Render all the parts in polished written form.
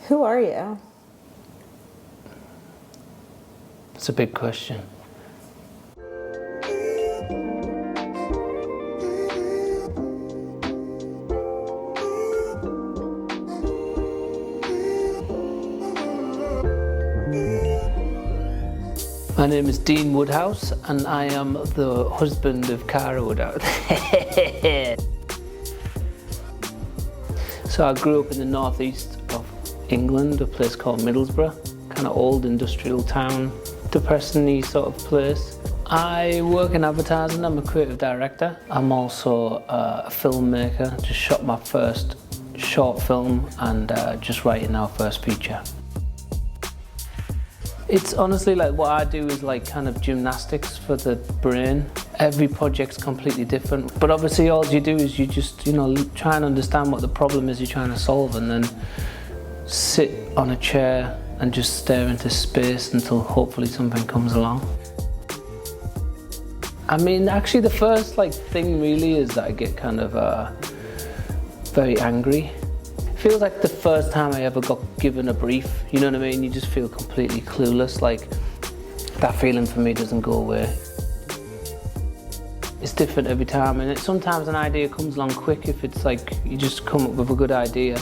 Who are you? It's a big question. My name is Dean Woodhouse, and I am the husband of Cara Woodhouse. So I grew up in the northeast of England, a place called Middlesbrough, kind of old industrial town, depressingly sort of place. I work in advertising. I'm a creative director. I'm also a filmmaker. Just shot my first short film and just writing our first feature. It's honestly like what I do is like kind of gymnastics for the brain. Every project's completely different, but obviously all you do is you just, try and understand what the problem is you're trying to solve, and then sit on a chair and just stare into space until hopefully something comes along. I mean, actually the first thing really is that I get kind of very angry. It feels like the first time I ever got given a brief, you know what I mean? You just feel completely clueless, like that feeling for me doesn't go away. It's different every time, and sometimes an idea comes along quick if it's like you just come up with a good idea.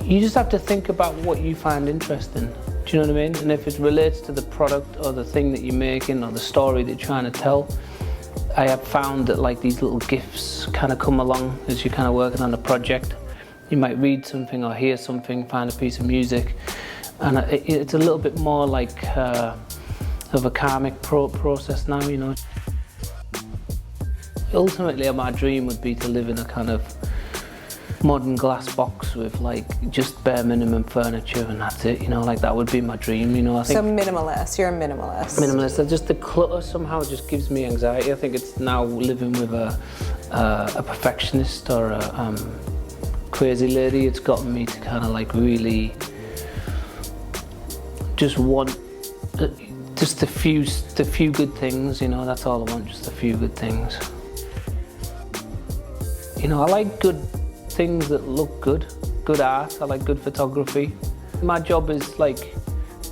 You just have to think about what you find interesting, do you know what I mean? And if it relates to the product or the thing that you're making or the story that you're trying to tell, I have found that like these little gifts kind of come along as you're kind of working on a project. You might read something or hear something, find a piece of music, and it's a little bit more like of a karmic process now, Ultimately, my dream would be to live in a kind of modern glass box with like just bare minimum furniture and that's it, like that would be my dream, I think. So minimalist, you're a minimalist. Minimalist, just the clutter somehow just gives me anxiety. I think it's now living with a perfectionist or a crazy lady. It's gotten me to kind of like really just want just the few good things, that's all I want, just a few good things. I like good things that look good art. I like good photography. My job is like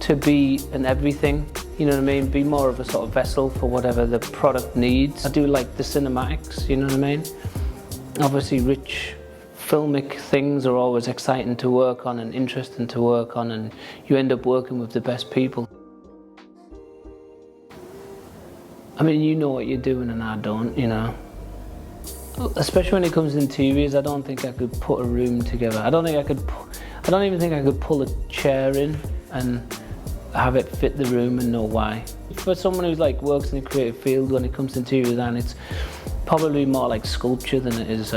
to be an everything, you know what I mean? Be more of a sort of vessel for whatever the product needs. I do like the cinematics, you know what I mean? Obviously rich filmic things are always exciting to work on and interesting to work on, and you end up working with the best people. I mean, you know what you're doing and I don't, Especially when it comes to interiors, I don't think I could put a room together. I don't even think I could pull a chair in and have it fit the room and know why. For someone who's like works in the creative field, when it comes to interior design, it's probably more like sculpture than it is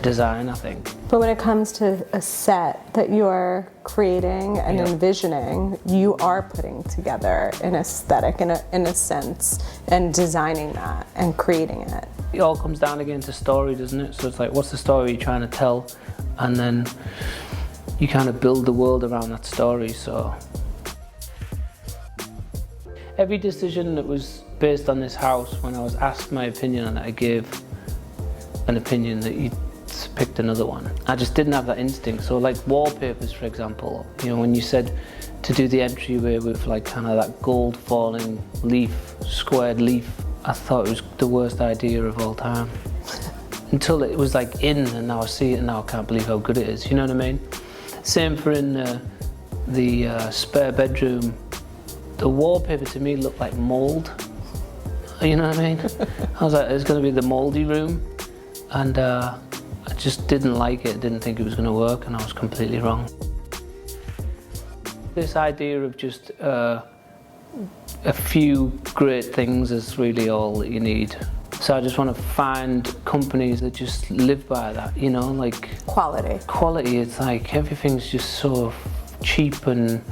design, I think. But when it comes to a set that you're creating and envisioning, you are putting together an aesthetic in a sense and designing that and creating it. It all comes down again to story, doesn't it? So it's like, what's the story you're trying to tell? And then you kind of build the world around that story. So every decision that was based on this house, when I was asked my opinion on it, I gave an opinion that you picked another one. I just didn't have that instinct. So like wallpapers, for example, when you said to do the entryway with like kind of that gold falling leaf, squared leaf, I thought it was the worst idea of all time. Until it was like in, and now I see it and now I can't believe how good it is, you know what I mean? Same for in the spare bedroom. The wallpaper to me looked like mold, you know what I mean? I was like, it's gonna be the moldy room, and I just didn't like it, didn't think it was gonna work, and I was completely wrong. This idea of just a few great things is really all that you need. So I just want to find companies that just live by that, like quality. It's like everything's just so cheap and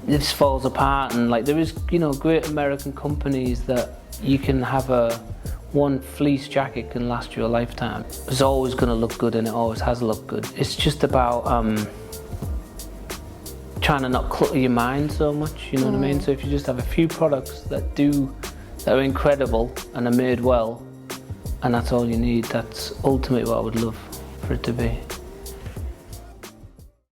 it just falls apart, and like there is great American companies that you can have one fleece jacket can last you a lifetime. It's always going to look good, and it always has looked good. It's just about trying to not clutter your mind so much, you know what I mean? So if you just have a few products that are incredible and are made well, and that's all you need, that's ultimately what I would love for it to be.